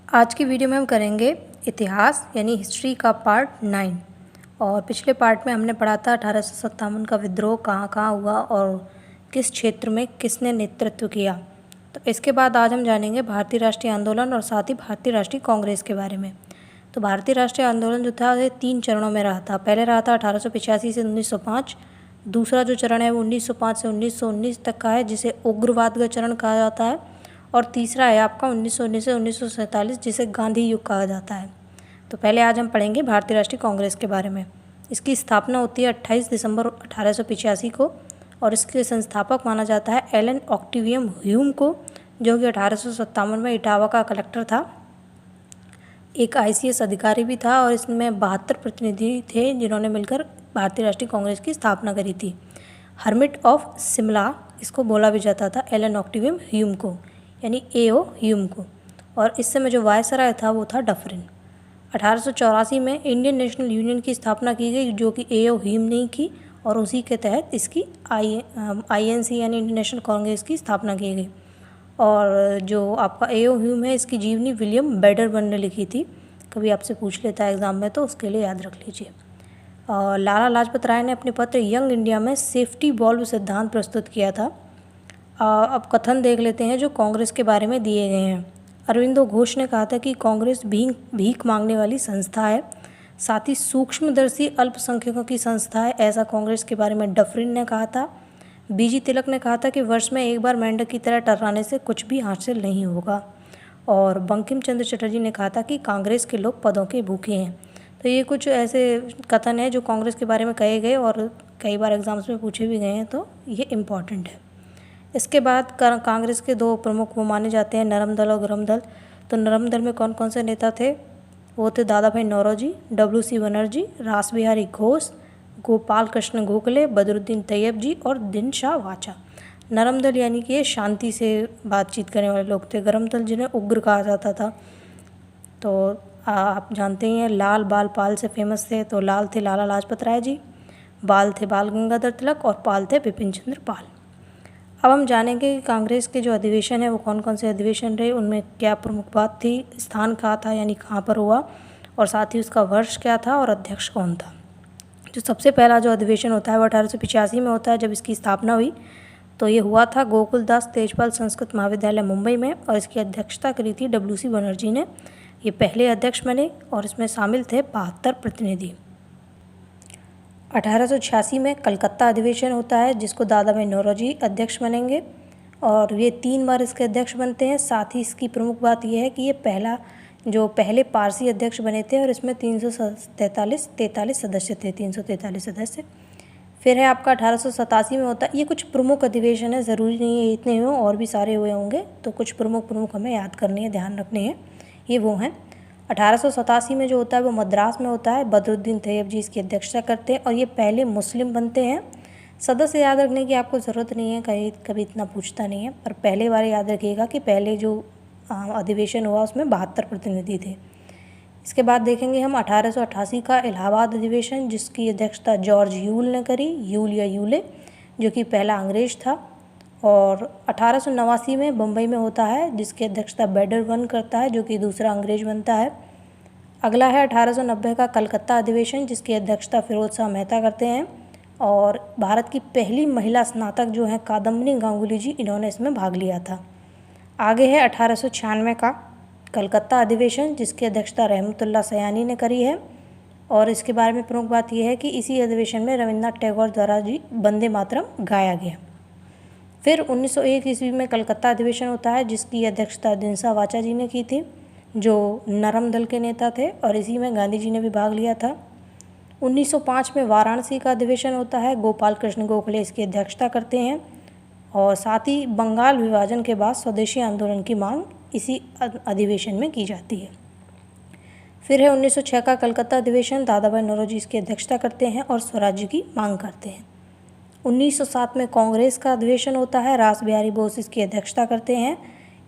आज की वीडियो में हम करेंगे इतिहास यानी हिस्ट्री का पार्ट 9। और पिछले पार्ट में हमने पढ़ा था 1857 का विद्रोह कहाँ कहाँ हुआ और किस क्षेत्र में किसने नेतृत्व किया। तो इसके बाद आज हम जानेंगे भारतीय राष्ट्रीय आंदोलन और साथ ही भारतीय राष्ट्रीय कांग्रेस के बारे में। तो भारतीय राष्ट्रीय आंदोलन जो था ये 3 चरणों में रहा था। पहले रहा था 1885 से 1905। दूसरा जो चरण है वो 1905 से 1919 तक का है, जिसे उग्रवाद का चरण कहा जाता है। और तीसरा है आपका 1919 से 1947, जिसे गांधी युग कहा जाता है। तो पहले आज हम पढ़ेंगे भारतीय राष्ट्रीय कांग्रेस के बारे में। इसकी स्थापना होती है 28 दिसंबर 1885 को और इसके संस्थापक माना जाता है एलन ऑक्टेवियम ह्यूम को, जो कि 1857 में इटावा का कलेक्टर था, एक ICS अधिकारी भी था और इसमें 72 प्रतिनिधि थे जिन्होंने मिलकर भारतीय राष्ट्रीय कांग्रेस की स्थापना करी थी। हर्मिट ऑफ शिमला इसको बोला भी जाता था एलन ऑक्टेवियम ह्यूम को, यानी AO ह्यूम को। और इस समय जो वायसराय था वो था डफरिन। 1884 में इंडियन नेशनल यूनियन की स्थापना की गई, जो कि AO ह्यूम ने की, और उसी के तहत इसकी INC यानी इंडियन नेशनल कांग्रेस की स्थापना की गई। और जो आपका AO ह्यूम है, इसकी जीवनी विलियम बेडरबन ने लिखी थी। कभी आपसे पूछ लेता है एग्जाम में, तो उसके लिए याद रख लीजिए। और लाला लाजपत राय ने अपने पत्र यंग इंडिया में सेफ्टी वॉल्व सिद्धांत प्रस्तुत किया था। अब कथन देख लेते हैं जो कांग्रेस के बारे में दिए गए हैं। अरविंदो घोष ने कहा था कि कांग्रेस भीख मांगने वाली संस्था है, साथ ही सूक्ष्मदर्शी अल्पसंख्यकों की संस्था है, ऐसा कांग्रेस के बारे में डफरिन ने कहा था। BG तिलक ने कहा था कि वर्ष में एक बार मेंढक की तरह टर्राने से कुछ भी हासिल नहीं होगा। और बंकिम चंद्र चटर्जी ने कहा था कि कांग्रेस के लोग पदों के भूखे हैं। तो ये कुछ ऐसे कथन है जो कांग्रेस के बारे में कहे गए और कई बार एग्जाम्स में पूछे भी गए हैं, तो ये इम्पॉर्टेंट है। इसके बाद कांग्रेस के 2 प्रमुख वो माने जाते हैं, नरम दल और गरम दल। तो नरम दल में कौन कौन से नेता थे? वो थे दादा भाई नौरोजी, WC बनर्जी, रास बिहारी घोष, गोपाल कृष्ण गोखले, बदरुद्दीन तैयब जी और दिन शाह वाचा। नरम दल यानी कि ये शांति से बातचीत करने वाले लोग थे। गरम दल जिन्हें उग्र कहा जाता था। तो आप जानते ही हैं, लाल बाल पाल से फेमस थे। तो लाल थे लाला लाजपत राय जी, बाल थे बाल गंगाधर तिलक और पाल थे बिपिन चंद्र पाल। अब हम जानेंगे कि कांग्रेस के जो अधिवेशन है वो कौन कौन से अधिवेशन रहे, उनमें क्या प्रमुख बात थी, स्थान कहाँ था यानी कहाँ पर हुआ, और साथ ही उसका वर्ष क्या था और अध्यक्ष कौन था। जो सबसे पहला जो अधिवेशन होता है वो 1885 में होता है, जब इसकी स्थापना हुई। तो ये हुआ था गोकुलदास तेजपाल संस्कृत महाविद्यालय मुंबई में, और इसकी अध्यक्षता करी थी WC बनर्जी ने। ये पहले अध्यक्ष बने और इसमें शामिल थे 72 प्रतिनिधि। 1886 में कलकत्ता अधिवेशन होता है, जिसको दादा भाई नौरोजी अध्यक्ष बनेंगे और ये 3 बार इसके अध्यक्ष बनते हैं। साथ ही इसकी प्रमुख बात यह है कि ये पहले पारसी अध्यक्ष बने थे और इसमें 343 सदस्य थे, 343 सदस्य। फिर है आपका 1887 में होता है। ये कुछ प्रमुख अधिवेशन है, ज़रूरी नहीं है इतने हो, और भी सारे हुए होंगे, तो कुछ प्रमुख हमें याद करने हैं, ध्यान रखने हैं। ये वो हैं 1887 में जो होता है वो मद्रास में होता है। बदरुद्दीन तैयब जी इसकी अध्यक्षता करते हैं और ये पहले मुस्लिम बनते हैं। सदस्य याद रखने की आपको ज़रूरत नहीं है, कभी इतना पूछता नहीं है, पर पहले बार याद रखिएगा कि पहले जो अधिवेशन हुआ उसमें 72 प्रतिनिधि थे। इसके बाद देखेंगे हम 1888 का इलाहाबाद अधिवेशन, जिसकी अध्यक्षता जॉर्ज यूल ने करी, यूल या यूले, जो कि पहला अंग्रेज था। और 1889 में बम्बई में होता है, जिसकी अध्यक्षता बेडरबन करता है, जो कि दूसरा अंग्रेज बनता है। अगला है 1890 का कलकत्ता अधिवेशन, जिसकी अध्यक्षता फिरोज शाह मेहता करते हैं। और भारत की पहली महिला स्नातक जो हैं कादम्बिनी गांगुली जी, इन्होंने इसमें भाग लिया था। आगे है 1896 का कलकत्ता अधिवेशन, जिसकी अध्यक्षता रहमतुल्लाह सयानी ने करी है। और इसके बारे में प्रमुख बात यह है कि इसी अधिवेशन में रविन्द्रनाथ टैगोर द्वारा जी वंदे मातरम गाया गया। फिर 1901 ईस्वी में कलकत्ता अधिवेशन होता है, जिसकी अध्यक्षता दिन शाह वाचा जी ने की थी, जो नरम दल के नेता थे, और इसी में गांधी जी ने भी भाग लिया था। 1905 में वाराणसी का अधिवेशन होता है, गोपाल कृष्ण गोखले इसकी अध्यक्षता करते हैं। और साथ ही बंगाल विभाजन के बाद स्वदेशी आंदोलन की मांग इसी अधिवेशन में की जाती है। फिर है 1906 का कलकत्ता अधिवेशन, दादा भाई नौरोजी इसकी अध्यक्षता करते हैं और स्वराज्य की मांग करते हैं। 1907 में कांग्रेस का अधिवेशन होता है, रास बिहारी बोस इसकी अध्यक्षता करते हैं।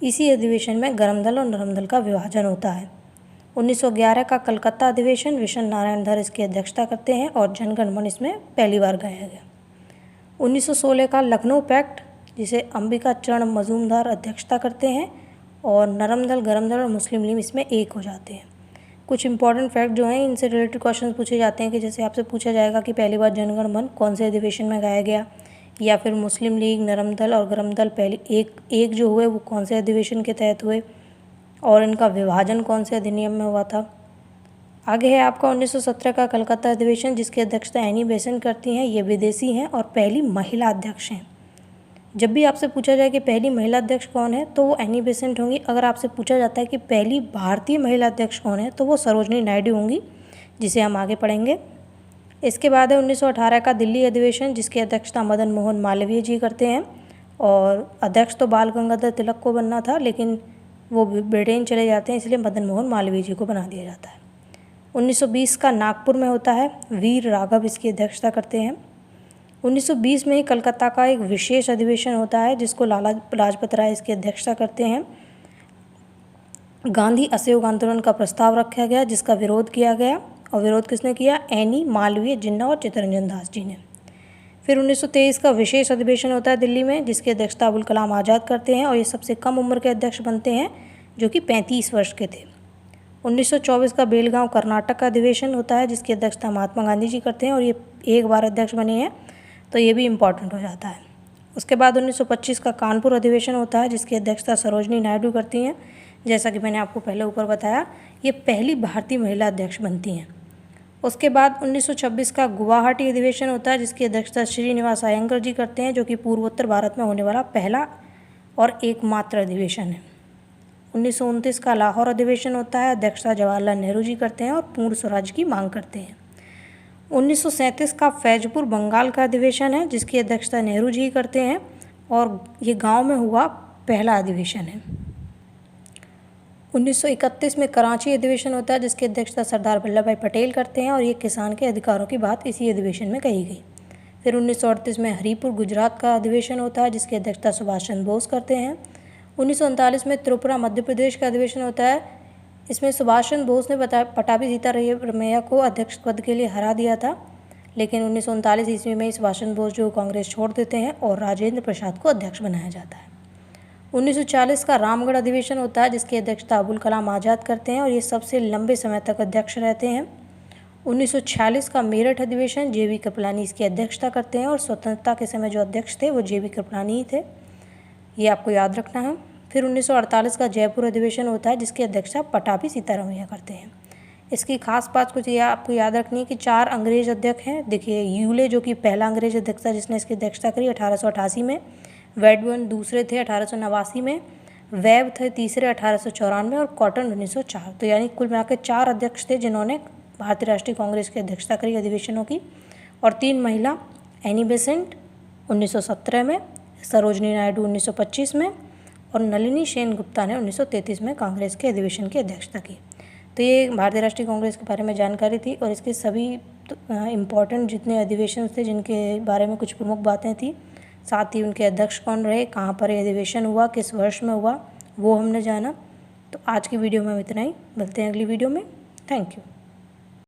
इसी अधिवेशन में गरम दल और नरम दल का विभाजन होता है। 1911 का कलकत्ता अधिवेशन, विशन नारायण धर इसकी अध्यक्षता करते हैं और जनगण मन इसमें पहली बार गाया गया। 1916 का लखनऊ पैक्ट, जिसे अंबिका चरण मजूमदार अध्यक्षता करते हैं, और नरम दल, गरम दल और मुस्लिम लीग इसमें एक हो जाते हैं। कुछ इंपॉर्टेंट फैक्ट जो हैं इनसे रिलेटेड क्वेश्चन पूछे जाते हैं कि जैसे आपसे पूछा जाएगा कि पहली बार जनगण मन कौन से अधिवेशन में गाया गया, या फिर मुस्लिम लीग, नरम दल और गरम दल पहले एक जो हुए वो कौन से अधिवेशन के तहत हुए, और इनका विभाजन कौन से अधिनियम में हुआ था। आगे है आपका 1917 का कलकत्ता अधिवेशन, जिसकी अध्यक्षता एनी बेसेंट करती हैं। ये विदेशी हैं और पहली महिला अध्यक्ष हैं। जब भी आपसे पूछा जाए कि पहली महिला अध्यक्ष कौन है तो वो एनी बेसेंट होंगी। अगर आपसे पूछा जाता है कि पहली भारतीय महिला अध्यक्ष कौन है तो वो सरोजनी नायडू होंगी, जिसे हम आगे पढ़ेंगे। इसके बाद है 1918 का दिल्ली अधिवेशन, जिसकी अध्यक्षता मदन मोहन मालवीय जी करते हैं, और अध्यक्ष तो बाल गंगाधर तिलक को बनना था, लेकिन वो ब्रिटेन चले जाते हैं, इसलिए मदन मोहन मालवीय जी को बना दिया जाता है। 1920 का नागपुर में होता है, वीर राघव इसकी अध्यक्षता करते हैं। 1920 में ही कलकत्ता का एक विशेष अधिवेशन होता है, जिसको लाला लाजपत राय इसकी अध्यक्षता करते हैं। गांधी असहयोग आंदोलन का प्रस्ताव रखा गया, जिसका विरोध किया गया, और विरोध किसने किया? एनी, मालवीय, जिन्ना और चित्तरंजन दास जी ने। फिर 1923 का विशेष अधिवेशन होता है दिल्ली में, जिसकी अध्यक्षता अबुल कलाम आज़ाद करते हैं, और ये सबसे कम उम्र के अध्यक्ष बनते हैं, जो कि 35 वर्ष के थे। 1924 का बेलगांव कर्नाटक का अधिवेशन होता है, जिसकी अध्यक्षता महात्मा गांधी जी करते हैं, और ये एक बार अध्यक्ष बने हैं, तो ये भी इम्पॉर्टेंट हो जाता है। उसके बाद 1925 का कानपुर अधिवेशन होता है, जिसकी अध्यक्षता सरोजनी नायडू करती हैं। जैसा कि मैंने आपको पहले ऊपर बताया, ये पहली भारतीय महिला अध्यक्ष बनती हैं। उसके बाद 1926 का गुवाहाटी अधिवेशन होता है, जिसकी अध्यक्षता श्रीनिवास अयंगर जी करते हैं, जो कि पूर्वोत्तर भारत में होने वाला पहला और एकमात्र अधिवेशन है। 1929 का लाहौर अधिवेशन होता है, अध्यक्षता जवाहरलाल नेहरू जी करते हैं और पूर्ण स्वराज की मांग करते हैं। 1937 का फैजपुर बंगाल का अधिवेशन है, जिसकी अध्यक्षता नेहरू जी करते हैं, और ये गांव में हुआ पहला अधिवेशन है। 1931 में कराची अधिवेशन होता है, जिसकी अध्यक्षता सरदार वल्लभ भाई पटेल करते हैं, और ये किसान के अधिकारों की बात इसी अधिवेशन में कही गई। फिर 1938 में हरिपुर गुजरात का अधिवेशन होता है, जिसकी अध्यक्षता सुभाष चंद्र बोस करते हैं। 1939 में त्रिपुरा मध्य प्रदेश का अधिवेशन होता है, इसमें सुभाष चंद्र बोस ने पटाभी सीतारमैया को अध्यक्ष पद के लिए हरा दिया था, लेकिन 1939 ईस्वी में सुभाष चंद्र बोस जो कांग्रेस छोड़ देते हैं और राजेंद्र प्रसाद को अध्यक्ष बनाया जाता है। 1940 का रामगढ़ अधिवेशन होता है, जिसकी अध्यक्षता अबुल कलाम आज़ाद करते हैं, और ये सबसे लंबे समय तक अध्यक्ष रहते हैं। 1946 का मेरठ अधिवेशन, जेबी कृपलानी इसकी अध्यक्षता करते हैं, और स्वतंत्रता के समय जो अध्यक्ष थे वो जेबी कृपलानी ही थे, ये आपको याद रखना है। फिर 1948 का जयपुर अधिवेशन होता है, जिसकी अध्यक्षता पटाभी सीतारमैया करते हैं। इसकी खास बात कुछ ये आपको याद रखनी है कि 4 अंग्रेज अध्यक्ष हैं। देखिए, यूले जो कि पहला अंग्रेज अध्यक्ष था जिसने इसकी अध्यक्षता करी 1888 में, वेडबर्न दूसरे थे 1889 में, वेब थे तीसरे 1894 और कॉटन 1904। तो यानी कुल मिलाकर 4 अध्यक्ष थे जिन्होंने भारतीय राष्ट्रीय कांग्रेस की अध्यक्षता करी अधिवेशनों की, और 3 महिला, एनी बेसेंट 1917 में, सरोजनी नायडू 1925 में, और नलिनी सेन गुप्ता ने 1933 में कांग्रेस के अधिवेशन की अध्यक्षता की। तो ये भारतीय राष्ट्रीय कांग्रेस के बारे में जानकारी थी, और इसके सभी इम्पॉर्टेंट जितने अधिवेशन थे जिनके बारे में कुछ प्रमुख बातें थी, साथ ही उनके अध्यक्ष कौन रहे, कहाँ पर ये अधिवेशन हुआ, किस वर्ष में हुआ, वो हमने जाना। तो आज की वीडियो में इतना ही, मिलते हैं अगली वीडियो में। Thank you.